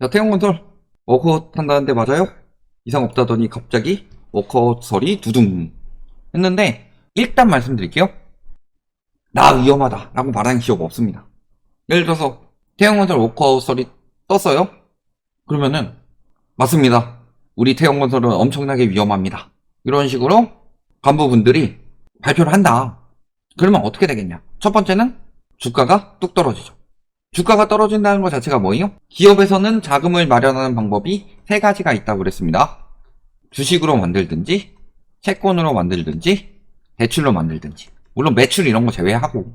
자, 태형건설 워크아웃 한다는데 맞아요? 이상 없다더니 갑자기 워크아웃설이 두둥 했는데, 일단 말씀드릴게요. 나 위험하다 라고 말하는 기업 없습니다. 예를 들어서 태형건설 워크아웃설이 떴어요? 그러면은 맞습니다. 우리 태형건설은 엄청나게 위험합니다. 이런 식으로 간부분들이 발표를 한다. 그러면 어떻게 되겠냐? 첫 번째는 주가가 뚝 떨어지죠. 주가가 떨어진다는 것 자체가 뭐예요? 기업에서는 자금을 마련하는 방법이 세 가지가 있다고 그랬습니다. 주식으로 만들든지, 채권으로 만들든지, 대출로 만들든지. 물론 매출 이런 거 제외하고,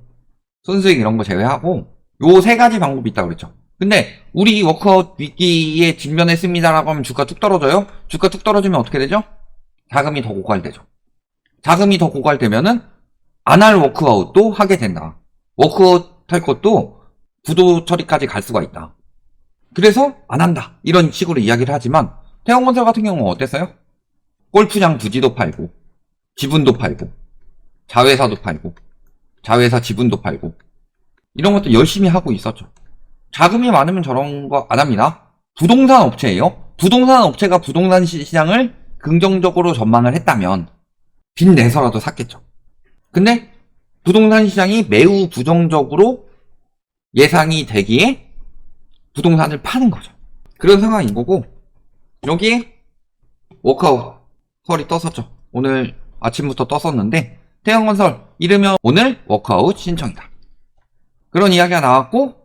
순수익 이런 거 제외하고, 요 세 가지 방법이 있다고 그랬죠. 근데 우리 워크아웃 위기에 직면했습니다라고 하면 주가 뚝 떨어져요? 주가 뚝 떨어지면 어떻게 되죠? 자금이 더 고갈되죠. 자금이 더 고갈되면은 안 할 워크아웃도 하게 된다. 워크아웃 할 것도 부도 처리까지 갈 수가 있다. 그래서 안 한다. 이런 식으로 이야기를 하지만 태형건설 같은 경우는 어땠어요? 골프장 부지도 팔고, 지분도 팔고, 자회사도 팔고, 자회사 지분도 팔고, 이런 것도 열심히 하고 있었죠. 자금이 많으면 저런 거 안 합니다. 부동산 업체예요. 부동산 업체가 부동산 시장을 긍정적으로 전망을 했다면 빚 내서라도 샀겠죠. 근데 부동산 시장이 매우 부정적으로 예상이 되기에 부동산을 파는 거죠. 그런 상황인 거고, 여기에 워크아웃 설이 떴었죠. 오늘 아침부터 떴었는데, 태형건설 이르면 오늘 워크아웃 신청이다. 그런 이야기가 나왔고,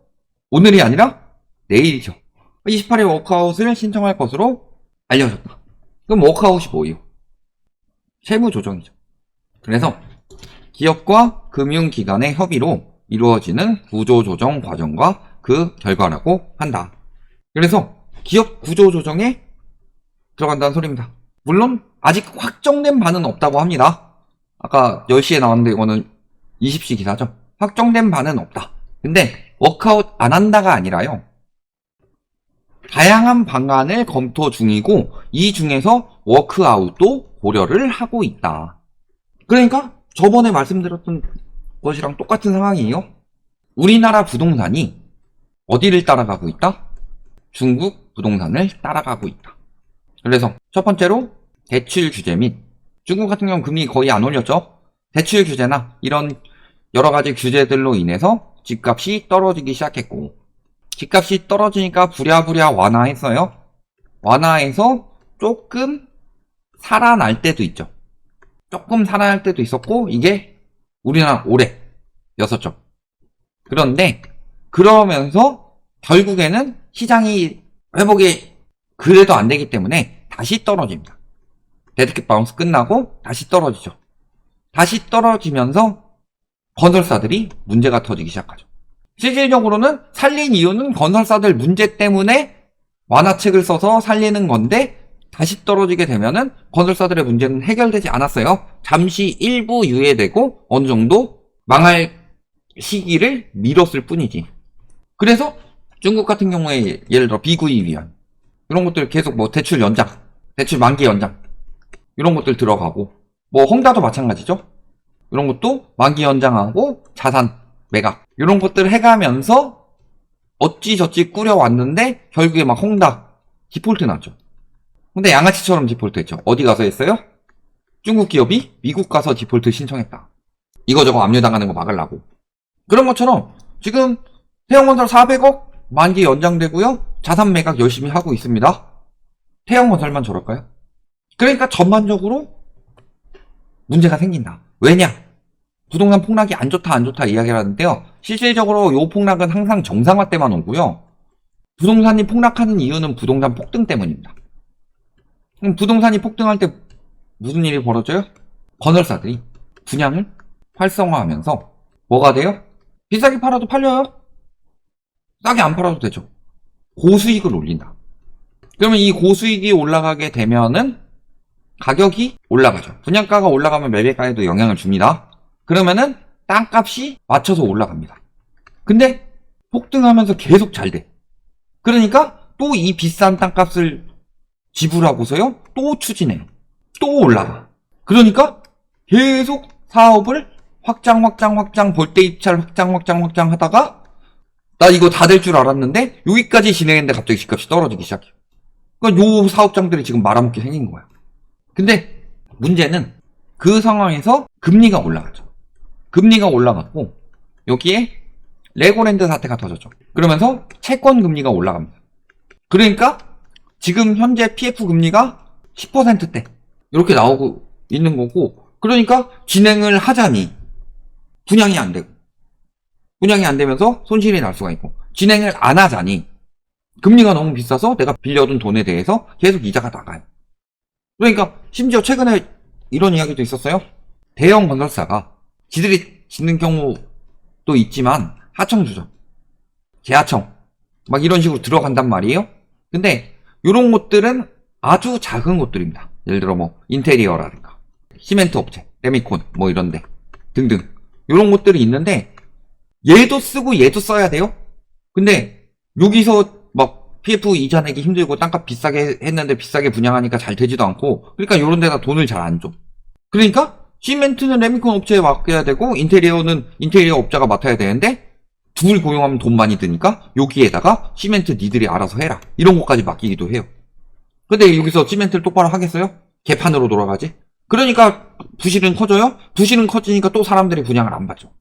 오늘이 아니라 내일이죠. 28일 워크아웃을 신청할 것으로 알려졌다. 그럼 워크아웃이 뭐예요? 세무 조정이죠. 그래서 기업과 금융기관의 협의로 이루어지는 구조조정 과정과 그 결과라고 한다. 그래서 기업 구조조정에 들어간다는 소리입니다. 물론 아직 확정된 바는 없다고 합니다. 아까 10시에 나왔는데 이거는 20시 기사죠. 확정된 바는 없다. 근데 워크아웃 안 한다가 아니라요. 다양한 방안을 검토 중이고 이 중에서 워크아웃도 고려를 하고 있다. 그러니까 저번에 말씀드렸던 것이랑 똑같은 상황이에요. 우리나라 부동산이 어디를 따라가고 있다? 중국 부동산을 따라가고 있다. 그래서 첫 번째로 대출 규제 및 중국 같은 경우는 금리 거의 안 올렸죠. 대출 규제나 이런 여러 가지 규제들로 인해서 집값이 떨어지기 시작했고, 집값이 떨어지니까 부랴부랴 완화했어요. 완화해서 조금 살아날 때도 있죠. 조금 살아날 때도 있었고, 이게 우리나라 올해였었죠. 그런데 그러면서 결국에는 시장이 회복이 그래도 안 되기 때문에 다시 떨어집니다. 데드캣 바운스 끝나고 다시 떨어지죠. 다시 떨어지면서 건설사들이 문제가 터지기 시작하죠. 실질적으로는 살린 이유는 건설사들 문제 때문에 완화책을 써서 살리는 건데, 다시 떨어지게 되면은 건설사들의 문제는 해결되지 않았어요. 잠시 일부 유예되고 어느 정도 망할 시기를 미뤘을 뿐이지. 그래서 중국 같은 경우에 예를 들어 비구이 위안 이런 것들 계속 뭐 대출 연장, 대출 만기 연장 이런 것들 들어가고, 뭐 헝다도 마찬가지죠. 이런 것도 만기 연장하고 자산 매각 이런 것들을 해가면서 어찌저찌 꾸려왔는데 결국에 막 헝다 디폴트 났죠. 근데 양아치처럼 디폴트 했죠. 어디 가서 했어요? 중국 기업이 미국 가서 디폴트 신청했다. 이거저거 압류당하는 거 막으려고. 그런 것처럼 지금 태형건설 400억 만기 연장되고요. 자산 매각 열심히 하고 있습니다. 태형건설만 저럴까요? 그러니까 전반적으로 문제가 생긴다. 왜냐? 부동산 폭락이 안 좋다 이야기를 하는데요. 실질적으로 요 폭락은 항상 정상화 때만 오고요. 부동산이 폭락하는 이유는 부동산 폭등 때문입니다. 그럼 부동산이 폭등할 때 무슨 일이 벌어져요? 건설사들이 분양을 활성화하면서 뭐가 돼요? 비싸게 팔아도 팔려요? 싸게 안 팔아도 되죠. 고수익을 올린다. 그러면 이 고수익이 올라가게 되면은 가격이 올라가죠. 분양가가 올라가면 매매가에도 영향을 줍니다. 그러면은 땅값이 맞춰서 올라갑니다. 근데 폭등하면서 계속 잘 돼. 그러니까 또 이 비싼 땅값을 지불하고서요, 또 추진해요. 또 올라가. 그러니까 계속 사업을 확장, 볼대 입찰 확장 하다가 나 이거 다 될 줄 알았는데 여기까지 진행했는데 갑자기 집값이 떨어지기 시작해요. 그러니까 요 사업장들이 지금 말아먹게 생긴 거야. 근데 문제는 그 상황에서 금리가 올라갔죠. 금리가 올라갔고 여기에 레고랜드 사태가 터졌죠. 그러면서 채권 금리가 올라갑니다. 그러니까 지금 현재 PF 금리가 10%대 이렇게 나오고 있는 거고, 그러니까 진행을 하자니 분양이 안 되고, 분양이 안 되면서 손실이 날 수가 있고, 진행을 안 하자니 금리가 너무 비싸서 내가 빌려둔 돈에 대해서 계속 이자가 나가요. 그러니까 심지어 최근에 이런 이야기도 있었어요. 대형 건설사가 지들이 짓는 경우도 있지만 하청주점, 계하청 막 이런 식으로 들어간단 말이에요. 근데 이런 곳들은 아주 작은 곳들입니다. 예를 들어 뭐 인테리어라든가 시멘트 업체, 레미콘 뭐 이런데 등등 이런 곳들이 있는데 얘도 쓰고 얘도 써야 돼요. 근데 여기서 막 PF 이자 내기 힘들고 땅값 비싸게 했는데 비싸게 분양하니까 잘 되지도 않고, 그러니까 이런 데다 돈을 잘 안 줘. 그러니까 시멘트는 레미콘 업체에 맡겨야 되고 인테리어는 인테리어 업자가 맡아야 되는데 둘 고용하면 돈 많이 드니까 여기에다가 시멘트 니들이 알아서 해라 이런 것까지 맡기기도 해요. 근데 여기서 시멘트를 똑바로 하겠어요? 개판으로 돌아가지? 그러니까 부실은 커져요? 부실은 커지니까 또 사람들이 분양을 안 받죠.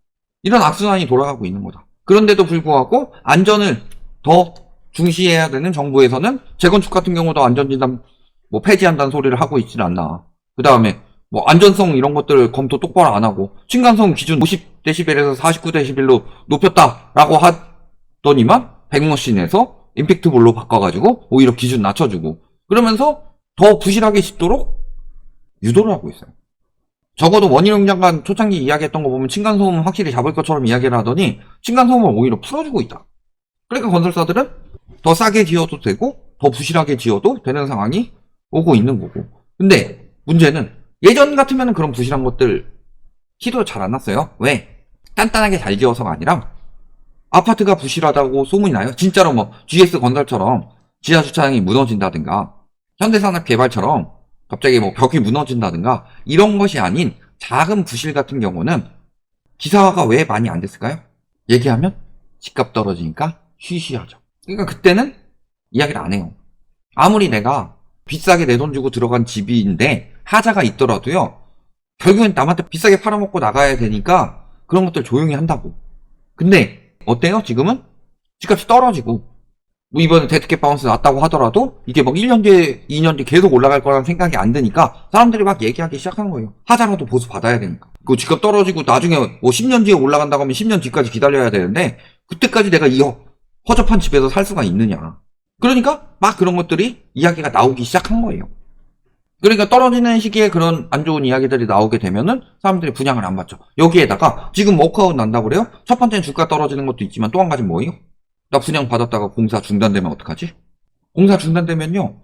이런 악순환이 돌아가고 있는 거다. 그런데도 불구하고 안전을 더 중시해야 되는 정부에서는 재건축 같은 경우도 안전진단 뭐 폐지한다는 소리를 하고 있지는 않나. 그 다음에 뭐 안전성 이런 것들을 검토 똑바로 안 하고 층간소음 기준 50dB에서 49dB로 높였다라고 하더니만 백머신에서 임팩트볼로 바꿔가지고 오히려 기준 낮춰주고 그러면서 더 부실하게 짓도록 유도를 하고 있어요. 적어도 원희룡 장관 초창기 이야기했던 거 보면 층간소음은 확실히 잡을 것처럼 이야기를 하더니 층간소음을 오히려 풀어주고 있다. 그러니까 건설사들은 더 싸게 지어도 되고 더 부실하게 지어도 되는 상황이 오고 있는 거고. 근데 문제는 예전 같으면 그런 부실한 것들 키도 잘 안 났어요. 왜? 단단하게 잘 지어서가 아니라 아파트가 부실하다고 소문이 나요. 진짜로 뭐 GS 건설처럼 지하 주차장이 무너진다든가 현대산업개발처럼 갑자기 뭐 벽이 무너진다든가 이런 것이 아닌 작은 부실 같은 경우는 기사화가 왜 많이 안 됐을까요? 얘기하면 집값 떨어지니까 쉬쉬하죠. 그러니까 그때는 이야기를 안 해요. 아무리 내가 비싸게 내 돈 주고 들어간 집인데 하자가 있더라도요. 결국엔 남한테 비싸게 팔아먹고 나가야 되니까 그런 것들 조용히 한다고. 근데 어때요? 지금은 집값이 떨어지고 뭐 이번에 데드캣 바운스 났다고 하더라도 이게 뭐 1년 뒤에 2년 뒤에 계속 올라갈 거라는 생각이 안 드니까 사람들이 막 얘기하기 시작한 거예요. 하자라도 보수 받아야 되니까. 그 집값 떨어지고 나중에 뭐 10년 뒤에 올라간다고 하면 10년 뒤까지 기다려야 되는데 그때까지 내가 이 허접한 집에서 살 수가 있느냐. 그러니까 막 그런 것들이 이야기가 나오기 시작한 거예요. 그러니까 떨어지는 시기에 그런 안 좋은 이야기들이 나오게 되면은 사람들이 분양을 안 받죠. 여기에다가 지금 워크아웃 난다고 그래요? 첫 번째는 주가 떨어지는 것도 있지만 또 한 가지는 뭐예요? 나 분양 받았다가 공사 중단되면 어떡하지? 공사 중단되면요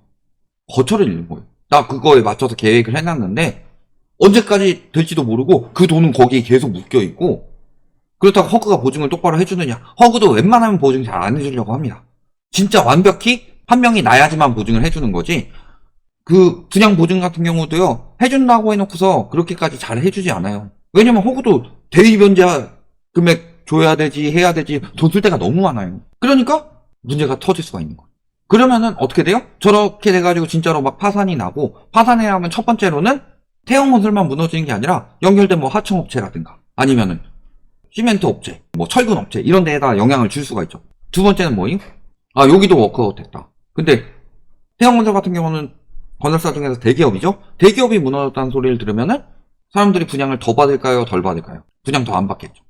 거처를 잃는 거예요. 나 그거에 맞춰서 계획을 해놨는데 언제까지 될지도 모르고 그 돈은 거기에 계속 묶여있고, 그렇다고 허그가 보증을 똑바로 해주느냐? 허그도 웬만하면 보증 잘 안 해주려고 합니다. 진짜 완벽히 판명이 나야지만 보증을 해주는 거지, 그 분양 보증 같은 경우도요 해준다고 해놓고서 그렇게까지 잘 해주지 않아요. 왜냐면 허그도 대위변제 금액 줘야 되지 해야 되지 돈 쓸 데가 너무 많아요. 그러니까 문제가 터질 수가 있는 거예요. 그러면은 어떻게 돼요? 저렇게 돼가지고 진짜로 막 파산이 나고, 파산이 나면 첫 번째로는 태형건설만 무너지는 게 아니라 연결된 뭐 하청업체라든가 아니면은 시멘트 업체, 뭐 철근 업체 이런 데에다 영향을 줄 수가 있죠. 두 번째는 뭐예요? 아 여기도 워크아웃 됐다. 근데 태형건설 같은 경우는 건설사 중에서 대기업이죠? 대기업이 무너졌다는 소리를 들으면은 사람들이 분양을 더 받을까요? 덜 받을까요? 분양 더 안 받겠죠.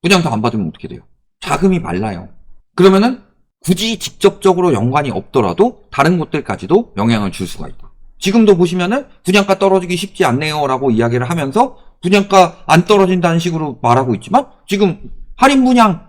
분양 더 안 받으면 어떻게 돼요? 자금이 말라요. 그러면은 굳이 직접적으로 연관이 없더라도 다른 곳들까지도 영향을 줄 수가 있다. 지금도 보시면은 분양가 떨어지기 쉽지 않네요 라고 이야기를 하면서 분양가 안 떨어진다는 식으로 말하고 있지만 지금 할인 분양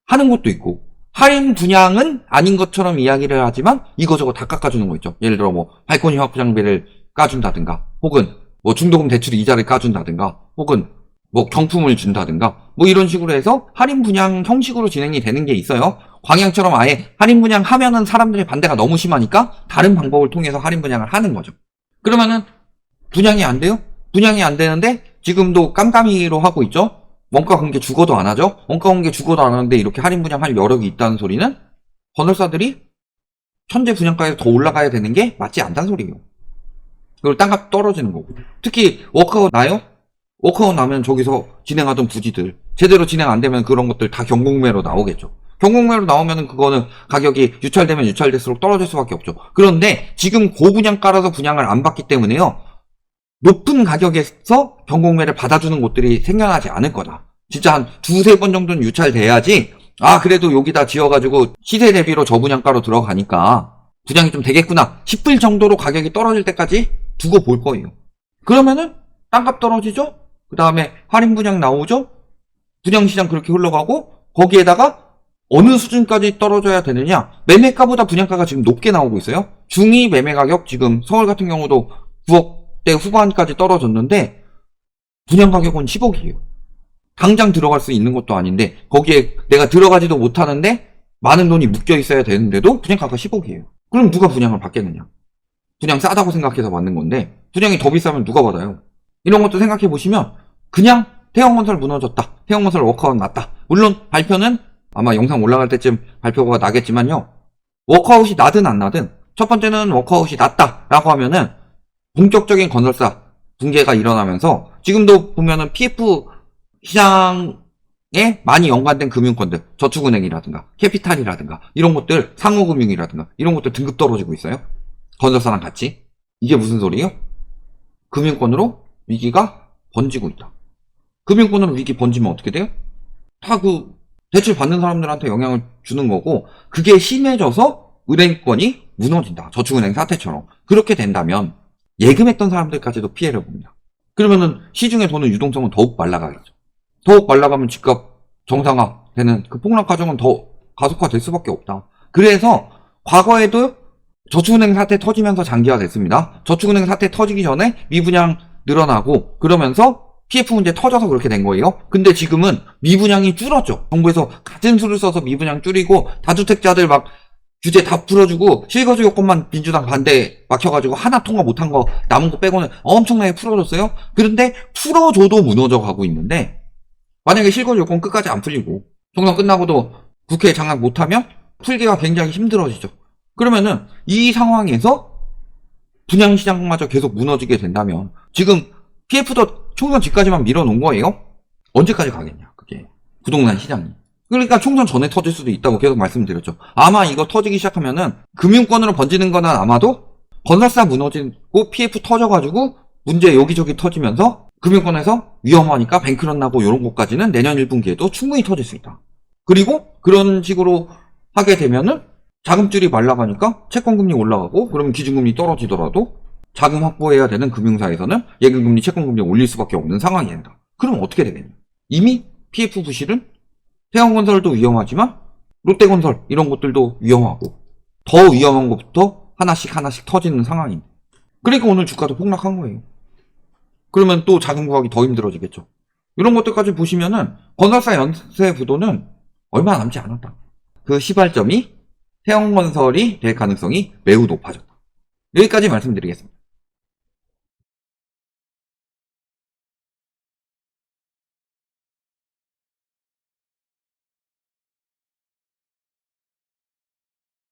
하는 곳도 있고, 할인 분양은 아닌 것처럼 이야기를 하지만 이거저거 다 깎아주는 거 있죠. 예를 들어 뭐 발코니 확장비를 까준다든가, 혹은 뭐 중도금 대출 이자를 까준다든가, 혹은 뭐 경품을 준다든가, 뭐 이런 식으로 해서 할인 분양 형식으로 진행이 되는 게 있어요. 광양처럼 아예 할인 분양 하면은 사람들의 반대가 너무 심하니까 다른 방법을 통해서 할인 분양을 하는 거죠. 그러면은 분양이 안 돼요? 분양이 안 되는데 지금도 깜깜이로 하고 있죠. 원가 공개 죽어도 안 하죠? 원가 공개 죽어도 안 하는데 이렇게 할인 분양할 여력이 있다는 소리는 건설사들이 현재 분양가에서 더 올라가야 되는 게 맞지 않다는 소리예요. 그리고 땅값 떨어지는 거고. 특히 워크아웃 나요? 워크아웃 나면 저기서 진행하던 부지들 제대로 진행 안 되면 그런 것들 다 경공매로 나오겠죠. 경공매로 나오면은 그거는 가격이 유찰되면 유찰될수록 떨어질 수밖에 없죠. 그런데 지금 고분양가라서 분양을 안 받기 때문에요. 높은 가격에서 경공매를 받아주는 곳들이 생겨나지 않을 거다. 진짜 한 두세 번 정도는 유찰돼야지 그래도 여기다 지어가지고 시세 대비로 저분양가로 들어가니까 분양이 좀 되겠구나 싶을 정도로 가격이 떨어질 때까지 두고 볼 거예요. 그러면은 땅값 떨어지죠? 그 다음에 할인 분양 나오죠? 분양시장 그렇게 흘러가고 거기에다가 어느 수준까지 떨어져야 되느냐? 매매가보다 분양가가 지금 높게 나오고 있어요. 중위 매매 가격 지금 서울 같은 경우도 9억대 후반까지 떨어졌는데 분양 가격은 10억이에요. 당장 들어갈 수 있는 것도 아닌데 거기에 내가 들어가지도 못하는데 많은 돈이 묶여 있어야 되는데도 분양가가 10억이에요. 그럼 누가 분양을 받겠느냐? 분양 싸다고 생각해서 받는 건데 분양이 더 비싸면 누가 받아요? 이런 것도 생각해 보시면 그냥 태형건설 무너졌다. 태형건설 워크아웃 났다. 물론 발표는 아마 영상 올라갈 때쯤 발표가 나겠지만요. 워크아웃이 나든 안 나든 첫 번째는 워크아웃이 났다라고 하면은 본격적인 건설사 붕괴가 일어나면서 지금도 보면은 PF 시장에 많이 연관된 금융권들, 저축은행이라든가 캐피탈이라든가 이런 것들, 상호금융이라든가 이런 것들 등급 떨어지고 있어요. 건설사랑 같이. 이게 무슨 소리예요? 금융권으로 위기가 번지고 있다. 금융권으로 위기 번지면 어떻게 돼요? 다 대출 받는 사람들한테 영향을 주는 거고 그게 심해져서 은행권이 무너진다. 저축은행 사태처럼. 그렇게 된다면 예금했던 사람들까지도 피해를 봅니다. 그러면은 시중에 돈의 유동성은 더욱 말라가겠죠. 더욱 말라가면 집값 정상화되는 그 폭락 과정은 더 가속화될 수밖에 없다. 그래서 과거에도 저축은행 사태 터지면서 장기화 됐습니다. 저축은행 사태 터지기 전에 미분양 늘어나고 그러면서 PF 문제 터져서 그렇게 된 거예요. 근데 지금은 미분양이 줄었죠. 정부에서 같은 수를 써서 미분양 줄이고 다주택자들 막 규제 다 풀어주고 실거주 요건만 민주당 반대 막혀가지고 하나 통과 못한 거 남은 거 빼고는 엄청나게 풀어줬어요. 그런데 풀어줘도 무너져 가고 있는데 만약에 실거주 요건 끝까지 안 풀리고 총선 끝나고도 국회에 장악 못하면 풀기가 굉장히 힘들어지죠. 그러면은 이 상황에서 분양시장마저 계속 무너지게 된다면 지금 PF도 총선 직까지만 밀어놓은 거예요? 언제까지 가겠냐 그게 부동산 시장이. 그러니까 총선 전에 터질 수도 있다고 계속 말씀드렸죠. 아마 이거 터지기 시작하면은 금융권으로 번지는 거는 아마도 건설사 무너지고 PF 터져가지고 문제 여기저기 터지면서 금융권에서 위험하니까 뱅크런 나고 이런 것까지는 내년 1분기에도 충분히 터질 수 있다. 그리고 그런 식으로 하게 되면은 자금줄이 말라가니까 채권금리 올라가고 그러면 기준금리 떨어지더라도 자금 확보해야 되는 금융사에서는 예금금리, 채권금리 올릴 수밖에 없는 상황이 된다. 그럼 어떻게 되겠냐? 이미 PF 부실은 태형건설도 위험하지만 롯데건설 이런 것들도 위험하고 더 위험한 것부터 하나씩 터지는 상황입니다. 그러니까 오늘 주가도 폭락한 거예요. 그러면 또 자금 구하기 더 힘들어지겠죠. 이런 것들까지 보시면은 건설사 연쇄 부도는 얼마 남지 않았다. 그 시발점이 태형건설이 될 가능성이 매우 높아졌다. 여기까지 말씀드리겠습니다.